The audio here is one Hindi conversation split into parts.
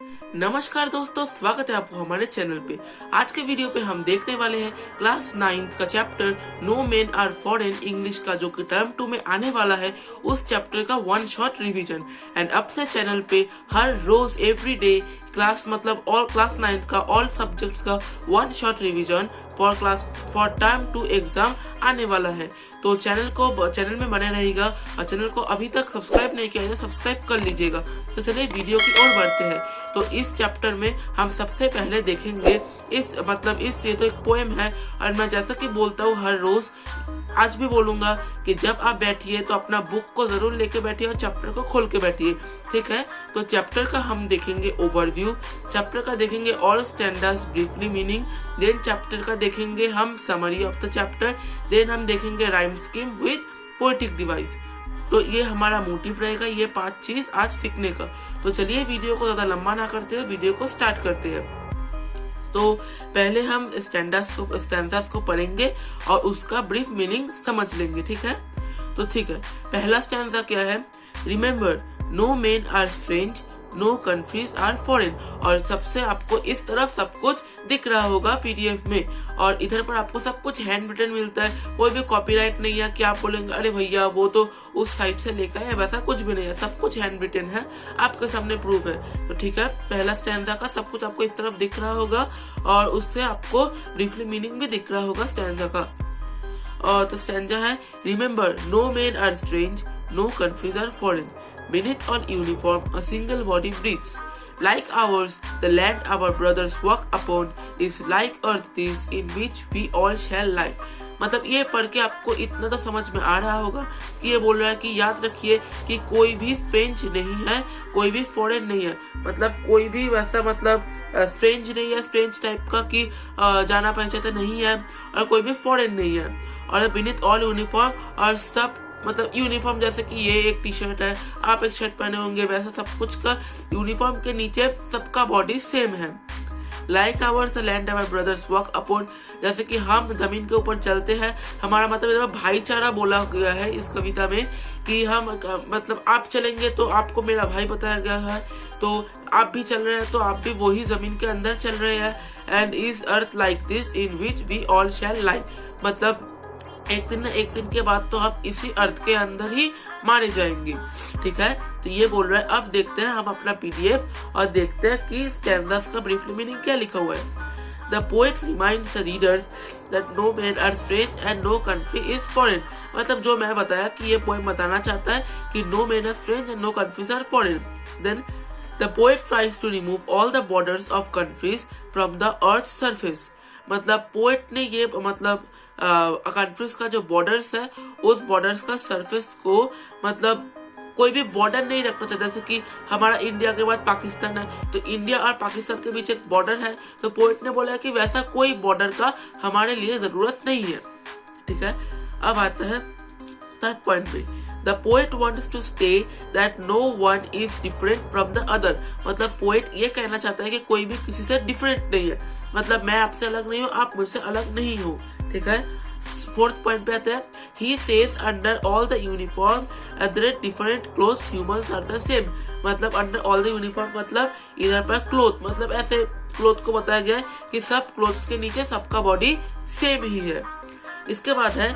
नमस्कार दोस्तों, स्वागत है आपको हमारे चैनल पे। आज के वीडियो पे हम देखने वाले हैं क्लास 9 का chapter no men are foreign English का, जो कि टर्म 2 में आने वाला है, उस चैप्टर का वन शॉट रिवीजन। एंड अब से चैनल पे हर रोज every day class all class 9 का ऑल सब्जेक्ट्स का one shot revision for term 2 exam आने वाला है। तो चैनल में बने रहेगा और चैनल को अभी तक सब्सक्राइब नहीं किया है तो सब्सक्राइब कर लीजिएगा। तो चलिए वीडियो की ओर बढ़ते हैं। तो इस चैप्टर में हम सबसे पहले देखेंगे ये तो एक पोएम है और मैं जैसा कि बोलता हूँ हर रोज, आज भी बोलूंगा कि जब आप बैठिए तो अपना बुक को जरूर लेके बैठिए और चैप्टर को खोल के बैठिए, ठीक है। तो चैप्टर का हम देखेंगे ओवरव्यू, चैप्टर का देखेंगे all standards briefly meaning, then chapter का देखेंगे हम summary of the chapter, then हम देखेंगे rhyme scheme with poetic device. तो ये हमारा मोटिव रहेगा, ये 5 चीज आज सीखने का। तो चलिए वीडियो को ज्यादा लंबा ना करते हुए वीडियो को स्टार्ट करते हैं। तो पहले हम स्टैंजास को पढ़ेंगे और उसका ब्रीफ मीनिंग समझ लेंगे, ठीक है। तो ठीक है, पहला स्टैंजा क्या है? Remember no men are strange, no countries are foreign. और सबसे आपको इस तरफ सब कुछ दिख रहा होगा पीडीएफ में, और इधर पर आपको सब कुछ हैंड रिटन मिलता है, कोई भी कॉपीराइट नहीं है कि आप बोलेंगे अरे भैया वो तो उस साइड से लेकर है, वैसा कुछ भी नहीं है, सब कुछ हैंड रिटन है, आपके सामने प्रूफ है। तो ठीक है, पहला स्टैंजा का सब कुछ आपको इस तरफ दिख रहा होगा और उससे आपको ब्रीफली मीनिंग भी दिख रहा होगा स्टैंजा का। और तो स्टैंजा है remember no men are strange, no countries are foreign, beneath all uniform a single body breathes. Like ours, the land our brothers walk upon is like earth this in which we all shall lie. मतलब ये पढ़ के आपको इतना तो समझ में आ रहा होगा कि ये बोल रहा है कि याद रखिए कि कोई भी स्ट्रेंज नहीं है, कोई भी फॉरेन नहीं है, मतलब कोई भी वैसा स्ट्रेंज नहीं है, स्ट्रेंज टाइप का कि जाना पहचाना नहीं है, और कोई भी फॉरेन नहीं है। और बीनीथ ऑल यूनिफॉर्म, और सब यूनिफॉर्म जैसे कि ये एक टी शर्ट है, आप एक शर्ट पहने होंगे, वैसा सब कुछ का यूनिफॉर्म के नीचे सबका बॉडी सेम है। Like ours land our brothers walk upon, जैसे कि हम जमीन के ऊपर चलते हैं, हमारा भाईचारा बोला गया है इस कविता में कि हम आप चलेंगे तो आपको मेरा भाई बताया गया है, तो आप भी चल रहे हैं तो आप भी वही जमीन के अंदर चल रहे हैं। And is earth like this in which we all shall lie, मतलब एक दिन न एक दिन के बाद तो हम इसी अर्थ के अंदर ही मारे जाएंगे, ठीक है। तो ये बोल रहा है। अब देखते हैं हम अपना पीडीएफ और देखते हैं कि स्टैंजास का ब्रीफली मीनिंग क्या लिखा हुआ है। The poet reminds the readers that no man are strange and no country is foreign, मतलब जो मैं बताया कि ये पोएम बताना चाहता है कि no man are strange and no countries are foreign. Then the poet tries to remove all the borders of countries from the earth surface, मतलब पोएट ने ये कंट्रीज का जो बॉर्डर्स है उस बॉर्डर्स का सरफेस को कोई भी बॉर्डर नहीं रखना चाहता। जैसे कि हमारा इंडिया के बाद पाकिस्तान है, तो इंडिया और पाकिस्तान के बीच एक बॉर्डर है, तो पोएट ने बोला कि वैसा कोई बॉर्डर का हमारे लिए जरूरत नहीं है, ठीक है। अब आता है थर्ड पॉइंट में, the poet wants to stay that no one is different from the other, मतलब पोएट ये कहना चाहता है कि कोई भी किसी से डिफरेंट नहीं है, मतलब मैं आपसे अलग नहीं हूँ, आप मुझसे अलग नहीं हो, ठीक है। फोर्थ पॉइंट पे आते हैं, he says under all the uniform different clothes humans are the same, मतलब अंडर ऑल द यूनिफॉर्म इधर पर क्लोथ, ऐसे क्लोथ को बताया गया है कि सब क्लोथ्स के नीचे सबका बॉडी सेम ही है। इसके बाद है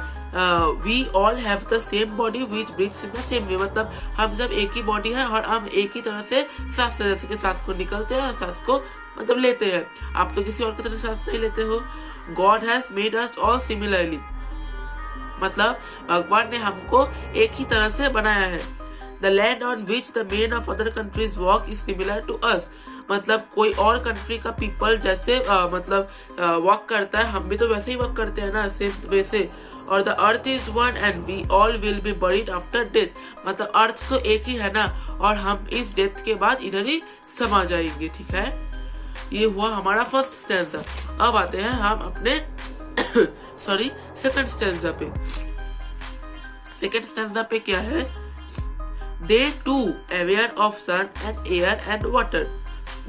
we all have the same body which breathes in the same way, मतलब हम सब एक ही बॉडी है और हम एक ही तरह से सांस जैसे कि सांस को निकलते हैं और सांस को लेते हैं, आप तो किसी और की तरह सांस नहीं लेते हो। God has made us all similarly, मतलब भगवान ने हमको एक ही तरह से बनाया है। The land on which the men of other countries walk is similar to us, मतलब कोई और कंट्री का पीपल जैसे वॉक करता है, हम भी तो वैसे ही वॉक करते हैं ना, सेम वैसे। और the earth is one and we all will be buried after death, मतलब अर्थ तो एक ही है ना, और हम इस डेथ के बाद इधर ही समा जाएंगे, ठीक है। ये हुआ हमारा फर्स्ट स्टैंजा। अब आते हैं हम अपने सेकंड स्टैंजा पे। सेकंड स्टैंजा पे क्या है? They too aware of sun and air and water,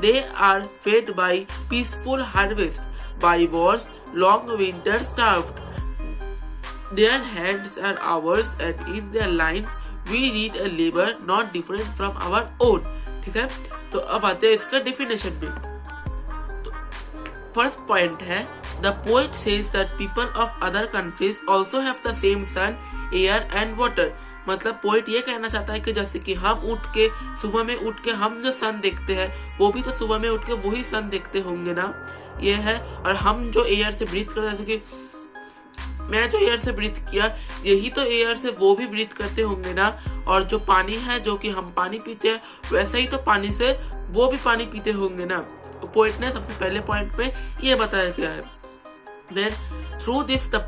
they are fed by peaceful harvest, by war's long winter starved, their hands are ours and in their lines we read a labour not different from our own, ठीक है। तो अब आते हैं इसका डेफिनेशन में। तो फर्स्ट पॉइंट है, the poet says that people of other countries also have the same sun, air and water. मतलब पोएट ये कहना चाहता है कि जैसे कि हम सुबह में उठ के हम जो सन देखते हैं, वो भी तो सुबह में उठ के वही सन देखते होंगे ना, ये है। और हम जो एयर से ब्रीथ करते हैं, जैसे कि मैं जो एयर से ब्रीथ किया, यही तो एयर से वो भी ब्रीथ करते होंगे ना। और जो पानी है, जो कि हम पानी पीते हैं, वैसा ही तो पानी से वो भी पानी पीते होंगे ना। पोएट ने सबसे पहले पॉइंट में ये बताया गया है। Then through this the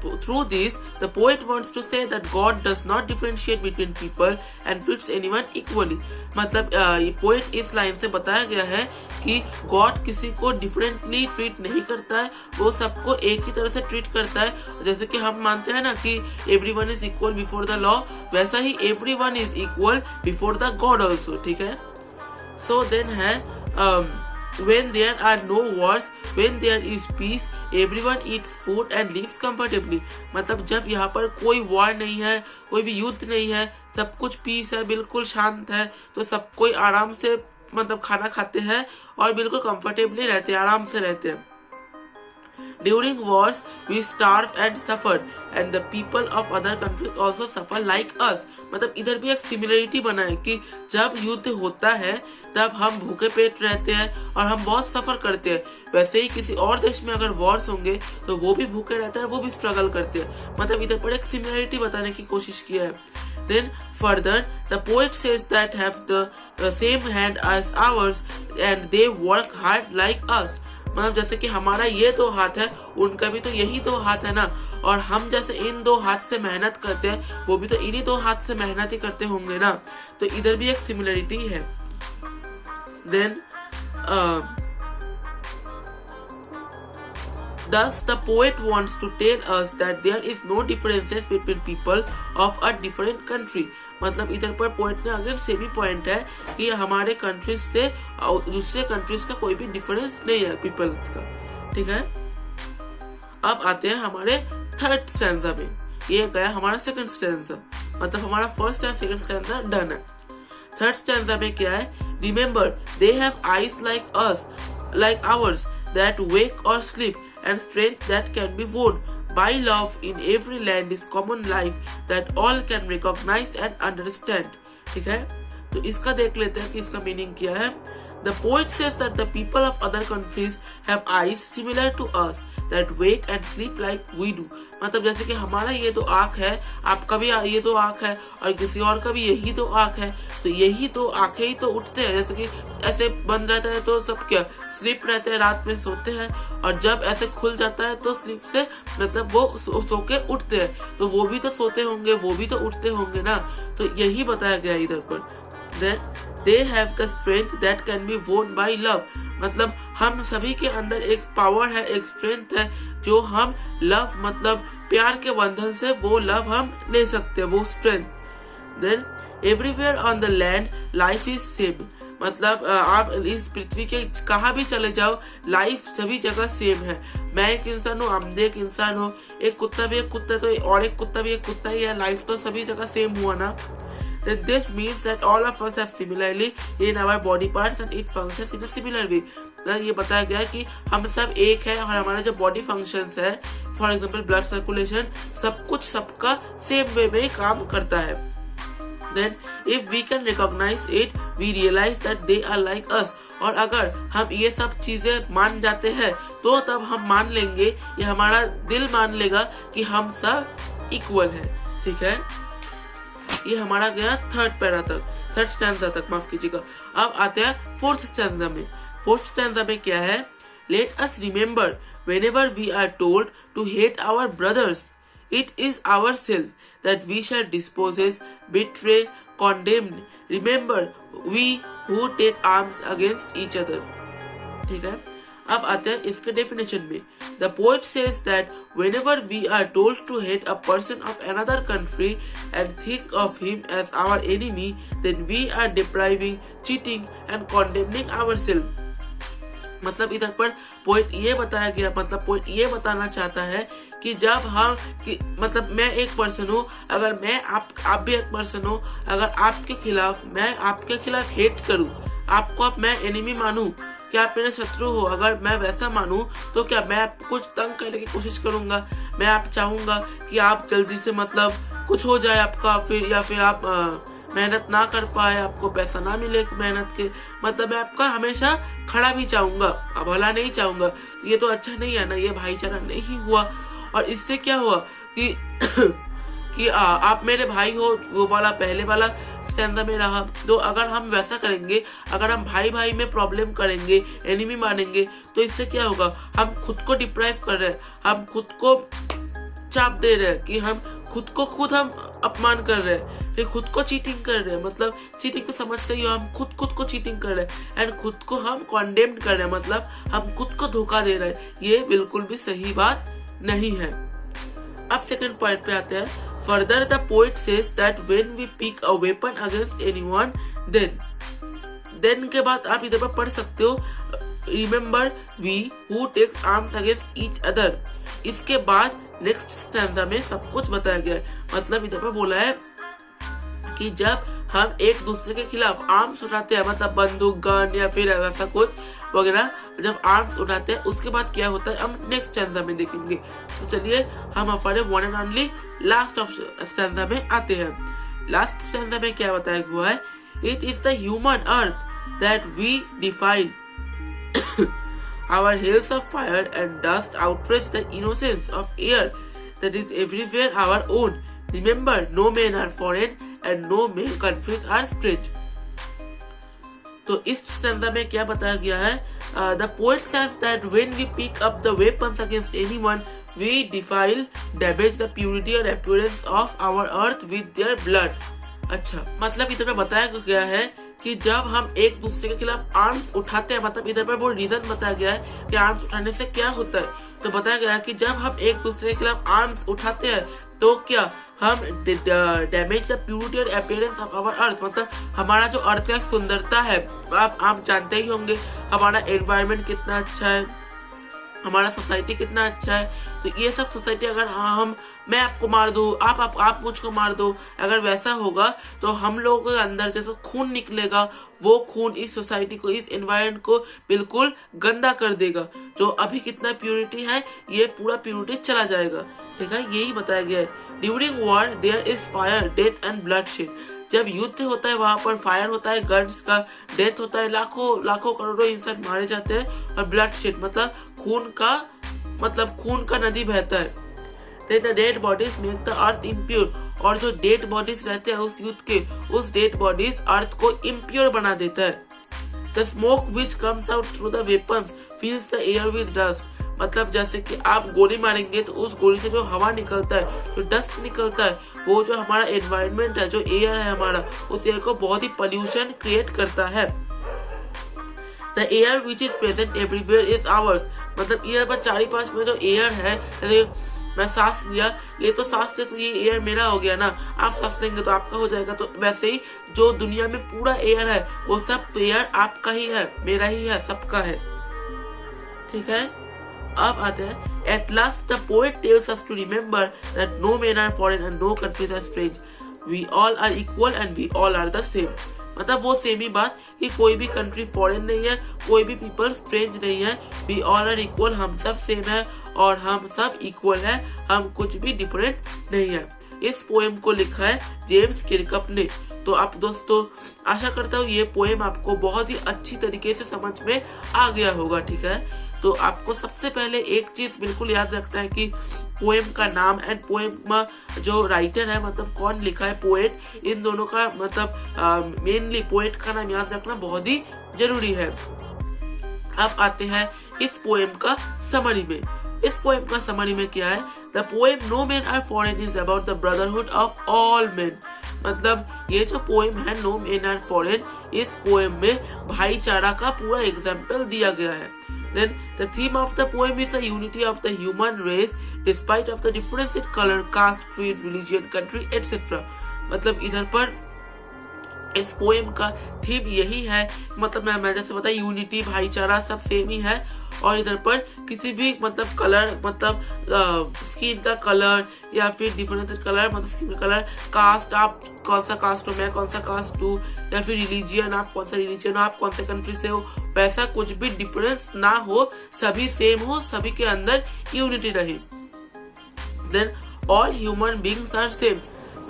poet wants to say that God does not differentiate between people and treats anyone equally। मतलब ये पोएट इस लाइन से बताया गया है कि गॉड किसी को डिफरेंटली ट्रीट नहीं करता है, वो सबको एक ही तरह से ट्रीट करता है। जैसे कि हम मानते हैं ना कि everyone is equal before the law, वैसा ही everyone is equal before the God also, ठीक है। सो देन है when there are no wars, when there is peace, everyone eats food and lives comfortably। मतलब जब यहाँ पर कोई वॉर नहीं है, कोई भी युद्ध नहीं है, सब कुछ पीस है, बिल्कुल शांत है, तो सब कोई आराम से मतलब खाना खाते हैं और बिल्कुल कंफर्टेबली रहते हैं, आराम से रहते हैं। During wars, we starve and suffer, and the people of other countries also suffer like us। मतलब इधर भी एक सिमिलरिटी बना है कि जब युद्ध होता है तब हम भूखे पेट रहते हैं और हम बहुत सफर करते हैं। वैसे ही किसी और देश में अगर वॉर्स होंगे तो वो भी भूखे रहते हैं, वो भी स्ट्रगल करते हैं। मतलब इधर पर एक सिमिलरिटी बताने की कोशिश किया है। Then further, the poet says that have the same hand as ours, and they work hard like us। मतलब जैसे कि हमारा ये दो हाथ है, उनका भी तो यही दो हाथ है ना, और हम जैसे इन दो हाथ से मेहनत करते हैं, वो भी तो इन्हीं दो हाथ से मेहनत ही करते होंगे ना। तो इधर भी एक सिमिलरिटी है। Then thus the poet wants to tell us that there is no differences between people of a different country। मतलब इधर पर पोएट ने अगर से भी पॉइंट है कि हमारे कंट्रीज से दूसरे कंट्रीज का कोई भी डिफरेंस नहीं है पीपल्स का, ठीक है। अब आते हैं हमारे थर्ड स्टैंजा में। ये गया हमारा सेकंड स्टैंजा, मतलब हमारा first and second stanza done है। थर्ड स्टैंजा में क्या है, remember they have eyes like us, like ours, that wake or sleep, and strength that can be won by love in every land is common life that all can recognize and understand। ठीक है, तो इसका देख लेते हैं कि इसका मीनिंग क्या है। The poet says that the people of other countries have eyes similar to us that wake and sleep like we do। मतलब जैसे कि हमारा ये तो आँख है, आपका भी ये तो आँख है, और किसी और का भी यही तो आँख है, तो यही तो आँखें ही तो उठते हैं। जैसे कि ऐसे बंद रहता है तो सब क्या स्लीप रहते हैं, रात में सोते हैं, और जब ऐसे खुल जाता है तो स्लीप से मतलब वो सो के उठते हैं, तो वो भी तो सोते होंगे, वो भी तो उठते होंगे ना। तो यही बताया गया इधर पर। Then they have the strength that can be won by love। मतलब हम सभी के अंदर एक पावर है, एक स्ट्रेंथ है, जो हम लव मतलब प्यार के बंधन से वो लव हम ले सकते हैं, वो strength. Then everywhere on the land life is same. मतलब आप इस पृथ्वी के कहाँ भी चले जाओ, लाइफ सभी जगह सेम है। मैं एक इंसान हूँ, अमदे एक इंसान हो, एक कुत्ता भी एक कुत्ता, तो और एक कुत्ता भी एक कुत्ता ही है, लाइफ तो सभी जगह सेम हुआ ना। Then this means that all of us have similarly in our body parts and it functions in a similar way। ये बताया गया है कि हम सब एक है और हमारा जो बॉडी फंक्शंस है, फॉर एग्जांपल ब्लड सर्कुलेशन, सब कुछ सबका सेम वे में काम करता है। Then if we can recognize it, we realize that they are like us। और अगर हम ये सब चीजें मान जाते हैं तो तब हम मान लेंगे, ये हमारा दिल मान लेगा कि हम सब इक्वल हैं। ठीक है, ये हमारा गया थर्ड पैरा तक, थर्ड स्टैंजा तक, माफ कीजिएगा। अब आते हैं फोर्थ स्टैंजा में। फोर्थ स्टैंजा में क्या है, let us remember whenever we are told to hate our brothers, it is ourselves that we shall dispose, betray, condemn। Remember we who take arms against each other। ठीक है, अब आते हैं इसके डेफिनेशन में। The poet says that whenever we are told to hate a person of another country and think of him as our enemy, then we are depriving, cheating and condemning ourselves। मतलब इधर पर पोएट ये बताया गया, मतलब पोएट ये बताना चाहता है कि जब हम मतलब मैं एक पर्सन हूँ, अगर मैं आप भी एक पर्सन हो, अगर आपके खिलाफ मैं आपके खिलाफ हेट करूँ, आपको अब मैं एनिमी मानूं, क्या आप मेरे शत्रु हो? अगर मैं वैसा मानूं तो क्या मैं आपको कुछ तंग करने की कोशिश करूंगा? मैं आप चाहूंगा कि आप जल्दी से मतलब कुछ हो जाए आपका, फिर या फिर आप मेहनत ना कर पाए, आपको पैसा ना मिले मेहनत के, मतलब मैं आपका हमेशा खड़ा भी चाहूंगा, भला नहीं चाहूंगा। ये तो अच्छा नहीं है ना, ये भाईचारा नहीं हुआ। और इससे क्या हुआ कि कि आप मेरे भाई हो, वो वाला पहले वाला स्टैंजा में रहा। तो अगर हम वैसा करेंगे, अगर हम भाई भाई में प्रॉब्लम करेंगे, एनिमी मानेंगे, तो इससे क्या होगा? हम खुद को डिप्राइव कर रहे हैं, हम खुद को चाप दे रहे हैं कि हम खुद को खुद हम अपमान कर रहे हैं, फिर खुद को चीटिंग कर रहे हैं। मतलब चीटिंग को समझते ही हम खुद को चीटिंग कर रहे हैं एंड खुद को हम कॉन्डेम्ड कर रहे हैं, मतलब हम खुद को धोखा दे रहे हैं। ये बिल्कुल भी सही बात नहीं है। अब सेकंड पॉइंट पे आते हैं। Further the poet says that when we pick a weapon against anyone then के बाद आप इधर पर पढ़ सकते हो, remember we who takes arms against each other. इसके बाद नेक्स्ट स्टैंजा में सब कुछ बताया गया है। मतलब इधर पर बोला है कि जब हम एक दूसरे के खिलाफ आर्म्स उठाते हैं, मतलब बंदूक, गन या फिर ऐसा कुछ वगैरह, जब आर्म्स उठाते हैं उसके बाद क्या होता है हम नेक्स्ट स्टैंजा में देखेंगे। तो चलिए हम हमारे one and only last stanza में आते हैं। लास्ट स्टैंजा में क्या बताया हुआ है? It is the human earth that we defile, our hills of fire and dust outrage the innocence of air that is everywhere our own. Remember, no men are foreign and no male countries are strange. तो इस स्टैंजा में क्या बताया गया है? The poet says that when we pick up the weapons against anyone, we defile, damage the purity or appearance of our earth with their blood. अच्छा, मतलब इधर पर बताया गया है कि जब हम एक दूसरे के खिलाफ आर्म्स उठाते हैं, मतलब इधर पर वो रीजन बताया गया है कि आर्म्स उठाने से क्या होता है। तो बताया गया है कि जब हम एक दूसरे के खिलाफ आर्म्स उठाते हैं तो क्या हम डैमेज द प्यूरिटी और अपीयरेंस ऑफ आवर अर्थ, मतलब हमारा जो अर्थ का सुंदरता है, आप जानते ही होंगे हमारा एनवायरनमेंट कितना अच्छा है, हमारा सोसाइटी कितना अच्छा है। तो ये सब सोसाइटी अगर मैं आपको मार दूँ, आप मुझको मार दो, अगर वैसा होगा तो हम लोगों के अंदर जैसे खून निकलेगा, वो खून इस सोसाइटी को, इस एनवायरनमेंट को बिल्कुल गंदा कर देगा। जो अभी कितना प्योरिटी है ये पूरा प्योरिटी चला जाएगा। ठीक है, यही बताया गया है। During war there is fire, death and bloodshed. जब युद्ध होता है वहां पर फायर होता है, गन्स का डेथ होता है, लाखों करोड़ों इंसान मारे जाते हैं, और ब्लडशेड मतलब खून का नदी बहता है। Then the dead bodies make the earth impure, और जो डेड बॉडीज रहते हैं उस युद्ध के, उस डेड बॉडीज अर्थ को इम्प्योर बना देता है। The smoke which comes out through the weapons fills the air with dust, मतलब जैसे कि आप गोली मारेंगे तो उस गोली से जो हवा निकलता है, जो डस्ट निकलता है, वो जो हमारा एनवायरनमेंट है, जो एयर है हमारा, उस एयर को बहुत ही पॉल्यूशन क्रिएट करता है। The air which is present everywhere is ours, मतलब एयर पर 4-5 में जो एयर है, जैसे मैं सांस लिया, ये तो सांस ले तो ये एयर मेरा हो गया ना, आप सांस लेंगे तो आपका हो जाएगा। तो वैसे ही जो दुनिया में पूरा एयर है वो सब एयर आपका ही है, मेरा ही है, सबका है। ठीक है, अब आते हैं। At last the poet tells us to remember that no men are foreign and no countries are strange. We all are equal and we all are the same. मतलब वो सेम ही बात कि कोई भी कंट्री फॉरेन नहीं है, कोई भी पीपल स्ट्रेंज नहीं है। वी ऑल आर इक्वल, हम सब सेम है और हम सब इक्वल है, हम कुछ भी डिफरेंट नहीं है। इस पोएम को लिखा है जेम्स किरकप ने। तो आप दोस्तों आशा करता हूँ ये पोएम आपको बहुत ही अच्छी तरीके से समझ में आ गया होगा। ठीक है, तो आपको सबसे पहले एक चीज बिल्कुल याद रखना है कि पोएम का नाम एंड पोएम जो राइटर है, मतलब कौन लिखा है, पोएट, इन दोनों का मतलब मेनली पोएट का नाम याद रखना बहुत ही जरूरी है। अब आते हैं इस पोएम का समरी में। इस पोएम का समरी में क्या है? The poem no men are foreign is about the brotherhood of all men. मतलब ये जो पोएम है नो मेन आर फॉरेन, इस पोएम में भाईचारा का पूरा एग्जाम्पल दिया गया है। Then the theme of the poem is the unity of the human race despite of the difference in color, caste, creed, religion, country, etc. मतलब इधर पर इस पोएम का थीम यही है, मतलब मैं जैसे बताया यूनिटी, भाईचारा सब सेम ही है और इधर पर किसी भी मतलब कलर मतलब स्किन का कलर या फिर डिफरेंट कलर मतलब स्किन का कलर, कास्ट आप कौन सा कास्ट हो, मैं कौन सा कास्ट हूँ, या फिर रिलीजियन आप कौन सा रिलीजियन हो, आप कौन से कंट्री से हो, वैसा कुछ भी डिफरेंस ना हो, सभी सेम हो, सभी के अंदर यूनिटी रहे। Then all human beings are same,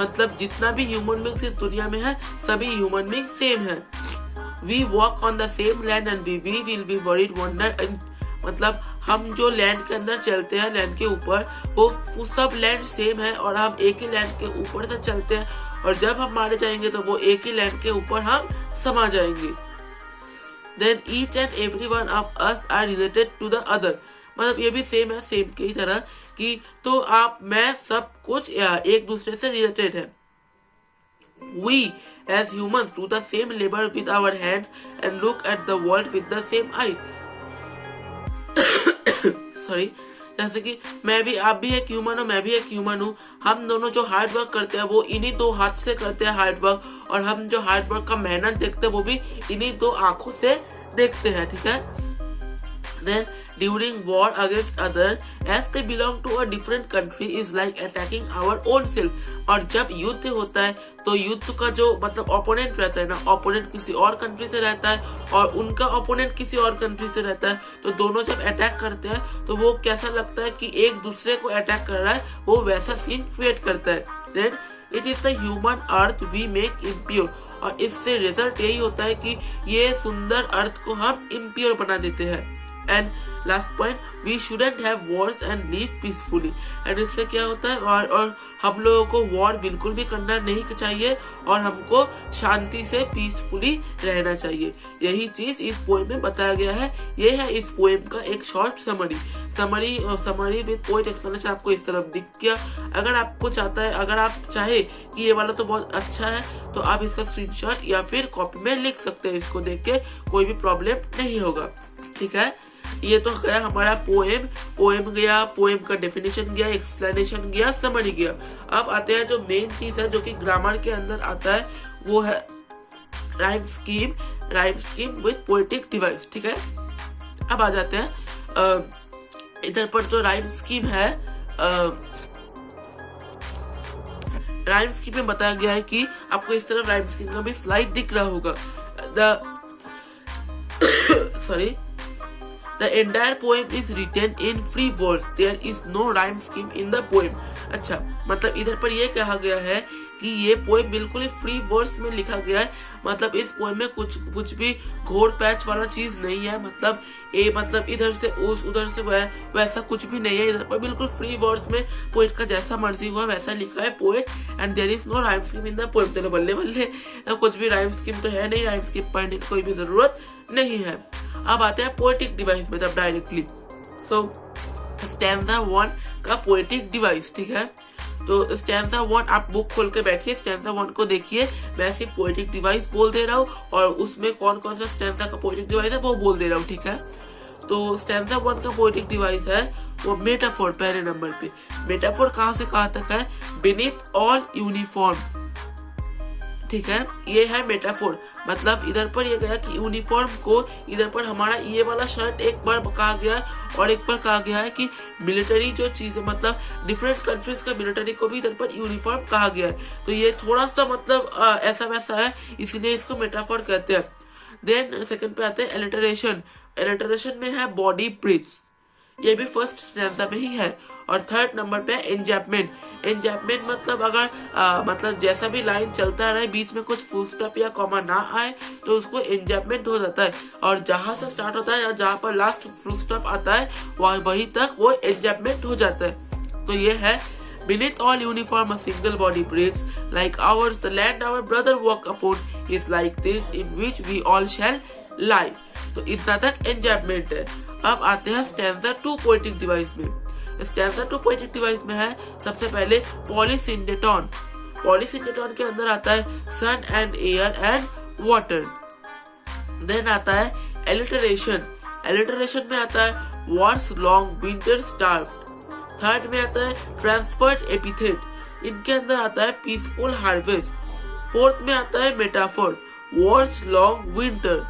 मतलब जितना भी ह्यूमन बींग्स इस दुनिया में है सभी ह्यूमन बींग सेम है। We walk on the same land and we will be buried under, मतलब हम जो लैंड के अंदर चलते हैं, लैंड के ऊपर, वो सब लैंड सेम है और हम एक ही लैंड के ऊपर से चलते हैं, और जब हम मारे जाएंगे तो वो एक ही लैंड के ऊपर हम समा जाएंगे। Then each and every one of us are related to the other, मतलब ये भी सेम है, सेम की तरह कि तो आप मैं सब कुछ एक दूसरे से रिलेटेड है। We as humans do the same labor with our hands and look at the world with the same eyes. Sorry, जैसे कि मैं भी, आप भी एक ह्यूमन हो, मैं भी एक ह्यूमन हूँ, हम दोनों जो हार्ड वर्क करते हैं वो इन्हीं दो हाथ से करते हैं हार्ड वर्क, और हम जो हार्ड वर्क का मेहनत देखते हैं वो भी इन्हीं दो आंखों से देखते हैं, ठीक है। Then during war against other as they belong to a different country is like attacking our own self, और जब युद्ध होता है तो युद्ध का जो मतलब ओपोनेंट रहता है ना, ओपोनेंट किसी और कंट्री से रहता है और उनका ओपोनेंट किसी और कंट्री से रहता है, तो दोनों जब अटैक करते हैं तो वो कैसा लगता है कि एक दूसरे को अटैक कर रहा है, वो वैसा सीन क्रिएट करता है। Then it is the human earth we make impure, और इससे रिजल्ट यही होता है कि ये सुंदर अर्थ को हम इम्प्योर बना देते हैं। And last point, we shouldn't have wars and live peacefully, and इससे क्या होता है और हम लोगों को वॉर बिल्कुल भी करना नहीं चाहिए और हमको शांति से पीसफुली रहना चाहिए। यही चीज इस पोएम में बताया गया है। ये है इस पोएम का एक short summary with poet explanation आपको इस तरफ दिख गया। अगर आपको अगर आप चाहे कि ये वाला तो बहुत अच्छा है तो आप इसका स्क्रीनशॉट या फिर कॉपी में लिख सकते हैं, इसको देख के कोई भी प्रॉब्लम नहीं होगा, ठीक है। ये तो गया हमारा पोएम गया, पोएम का डेफिनेशन गया, एक्सप्लेनेशन गया, समरी गया। अब आते हैं जो मेन चीज है जो कि ग्रामर के अंदर आता है, वो है rhyme scheme with poetic device, ठीक है। अब आ जाते हैं इधर पर जो राइम स्कीम है, राइम स्कीम में बताया गया है कि आपको इस तरह राइम स्कीम का भी स्लाइड दिख रहा होगा। The entire poem is written in free verse. There is no rhyme scheme in the poem. अच्छा, मतलब इधर पर ये कहा गया है कि ये पोएम बिल्कुल ही फ्री वर्स में लिखा गया है, मतलब इस पोएम में कुछ भी घोड़ पैच वाला चीज नहीं है, मतलब इधर से उधर से वैसा कुछ भी नहीं है। इधर पर बिल्कुल फ्री वर्ड्स में पोएट का जैसा मर्जी हुआ वैसा लिखा है poet, and there is no rhyme scheme in the poem. चलो बल्ले कुछ भी राइम स्कीम तो है नहीं, राइम स्कीम पढ़ने की कोई भी जरूरत नहीं है। अब आते हैं पोएटिक डिवाइस में, तब डायरेक्टली स्टैंजा 1 का पोएटिक डिवाइस, ठीक है। तो स्टैंजा 1 आप बुक खोल के बैठिए, स्टैंजा 1 को देखिए, मैं सिर्फ पोएटिक डिवाइस बोल दे रहा हूँ और उसमें कौन कौन सा स्टैंजा का पोएटिक डिवाइस है वो बोल दे रहा हूँ, ठीक है। तो स्टैंजा 1 का पोएटिक डिवाइस है वो मेटाफोर, पहले नंबर पे। मेटाफोर कहाँ से कहाँ तक है? बीनीथ ऑल यूनिफॉर्म, ठीक है, ये है मेटाफोर। मतलब इधर पर ये गया कि यूनिफॉर्म को इधर पर हमारा ये वाला शर्ट एक बार कहा गया है और एक बार कहा गया है कि मिलिट्री जो चीज़ है, मतलब डिफरेंट कंट्रीज का मिलिट्री को भी इधर पर यूनिफॉर्म कहा गया है। तो ये थोड़ा सा मतलब ऐसा वैसा है, इसीलिए इसको मेटाफोर कहते हैं। देन सेकंड पे आते हैं एलिटरेशन। एलिटरेशन में है बॉडी ब्रिज, ये भी फर्स्ट स्टैंजा में ही है। और थर्ड नंबर पे एंजैपमेंट। एंजैपमेंट मतलब अगर मतलब जैसा भी लाइन चलता रहे बीच में कुछ फुल स्टॉप या कॉमा ना आए तो उसको एंजैपमेंट हो जाता है, और जहां से स्टार्ट होता है या जहां पर लास्ट फुल स्टॉप आता है वहीं तक वो एंजैपमेंट हो जाता है। तो ये है Beneath all uniform a single body breathes, like ours the land our brother walk upon is like this in which we all shall lie। तो इतना तक एंजैपमेंट है। अब आते हैं स्टैंजा 2 पोएटिक डिवाइस में। स्टैंजा 2 पोएटिक डिवाइस में है सबसे पहले पॉलीसिंडेटॉन। पॉलीसिंडेटॉन के अंदर आता है sun and air and water. Then आता है एलिटरेशन। एलिटरेशन में आता है war's long winter starved. Third में आता है ट्रांसफर्ड एपिथेट। इनके अंदर आता है पीसफुल हार्वेस्ट। फोर्थ में आता है metaphor Wars long winter,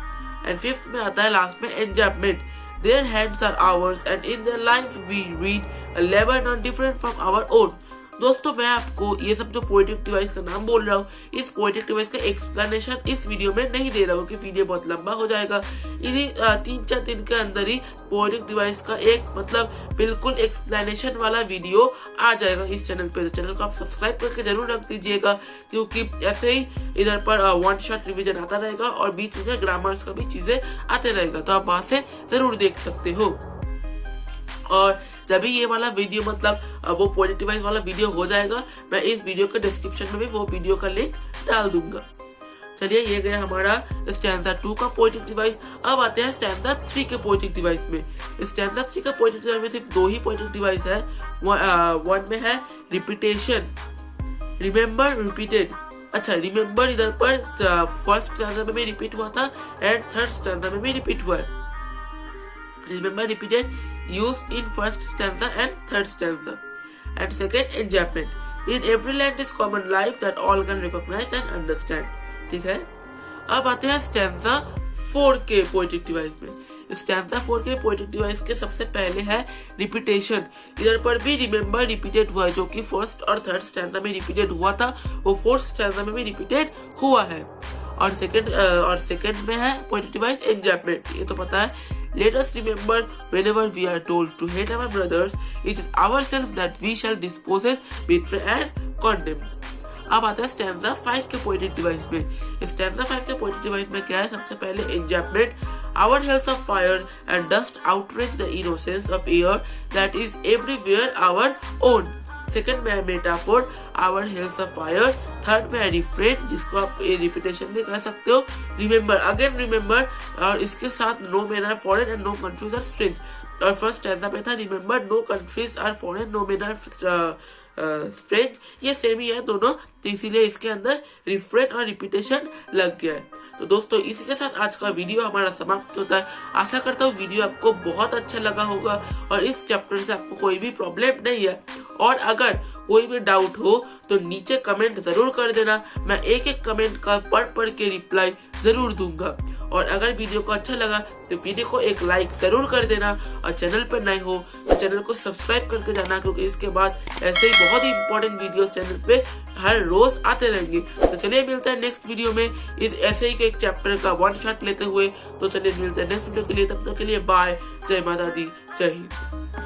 and fifth में आता है लास्ट में एंजैपमेंट। their heads are ours and in their lives we read a level not different from our own। दोस्तों मैं आपको ये सब जो पोएटिक डिवाइस का नाम बोल रहा हूँ, इस पोएटिक डिवाइस का एक्सप्लेनेशन इस वीडियो में नहीं दे रहा हूँ कि वीडियो बहुत लंबा हो जाएगा। इन्हीं 3-4 दिन के अंदर ही पोएटिक डिवाइस का एक मतलब बिल्कुल एक्सप्लेनेशन वाला वीडियो आ जाएगा इस चैनल पे। तो चैनल को आप सब्सक्राइब करके जरूर रख दीजिएगा, क्योंकि ऐसे ही इधर पर वन शॉट रिविजन आता रहेगा और बीच में ग्रामर्स का भी चीजें आते रहेगा, तो आप वहां से जरूर देख सकते हो। और जब भी ये वाला वीडियो मतलब वो पोएटिक डिवाइस वाला वीडियो हो जाएगा, मैं इस वीडियो के डिस्क्रिप्शन में भी वो वीडियो का लिंक डाल दूंगा। चलिए ये गया हमारा स्टैंजा 2 का पोएटिक डिवाइस। अब आते हैं स्टैंजा 3 के पोएटिक डिवाइस में। स्टैंजा 3 का पोएटिक डिवाइस में सिर्फ 2 ही पोएटिक डिवाइस है। वन में है रिपीटेशन, रिमेम्बर, रिपीटेड। अच्छा, रिमेम्बर इधर पर फर्स्ट स्टैंजा में भी रिपीट हुआ था एंड थर्ड स्टैंजा में भी रिपीट हुआ है। Remember repeated used in first stanza and third stanza. And second, enjambment. In every land is common life that all can recognize and understand. ठीक है। अब आते हैं स्टैंजा 4 के पोएटिक डिवाइस में। स्टैंजा 4 के पोएटिक डिवाइस के सबसे पहले है रिपीटेशन। इधर पर भी रिमेम्बर रिपीटेड हुआ है, जो कि फर्स्ट और थर्ड स्टैंजा में रिपीटेड हुआ था, वो फोर्थ स्टैंजा में भी रिपीटेड हुआ है। और सेकंड में है पोएटिक डिवाइस एन्जैम्पमेंट। ये तो पता है। Let us remember whenever we are told to hate our brothers, it is ourselves that we shall dispossess, betray and condemn। अब आता है स्टैंजा 5 के पोएटिक डिवाइस में। स्टैंजा 5 के पोएटिक डिवाइस में क्या है? सबसे पहले एन्जैम्पमेंट। Our hells of fire and dust outrage the innocence of air that is everywhere our own। Second में है metaphor, our hells of fire. Third में है रिफ्रेन, जिसको आप रिपीटेशन भी कह सकते हो। रिमेम्बर, अगेन रिमेम्बर, और इसके साथ no men are foreign and no countries are strange. और फर्स्ट स्टैंजा पे था remember no countries are foreign, no men are strange. ये सेम ही है दोनों, तो इसीलिए इसके अंदर रिफ्रेन और रिपीटेशन लग गया है। तो दोस्तों इसी के साथ आज का वीडियो हमारा समाप्त होता है। आशा करता हूँ वीडियो आपको बहुत अच्छा लगा होगा और इस चैप्टर से आपको कोई भी प्रॉब्लम नहीं है। और अगर कोई भी डाउट हो तो नीचे कमेंट जरूर कर देना, मैं एक एक कमेंट का पढ़ के रिप्लाई जरूर दूंगा। और अगर वीडियो को अच्छा लगा तो वीडियो को एक लाइक जरूर कर देना, और चैनल पर नए हो तो चैनल को सब्सक्राइब करके जाना, क्योंकि इसके बाद ऐसे ही बहुत ही इंपॉर्टेंट वीडियो चैनल पे हर रोज आते रहेंगे। तो चलिए मिलते हैं नेक्स्ट वीडियो में इस ऐसे ही एक चैप्टर का वन शॉट लेते हुए। तो चलिए मिलते हैं नेक्स्ट वीडियो के लिए, तब तक के लिए बाय। जय माता दी, जय हिंद।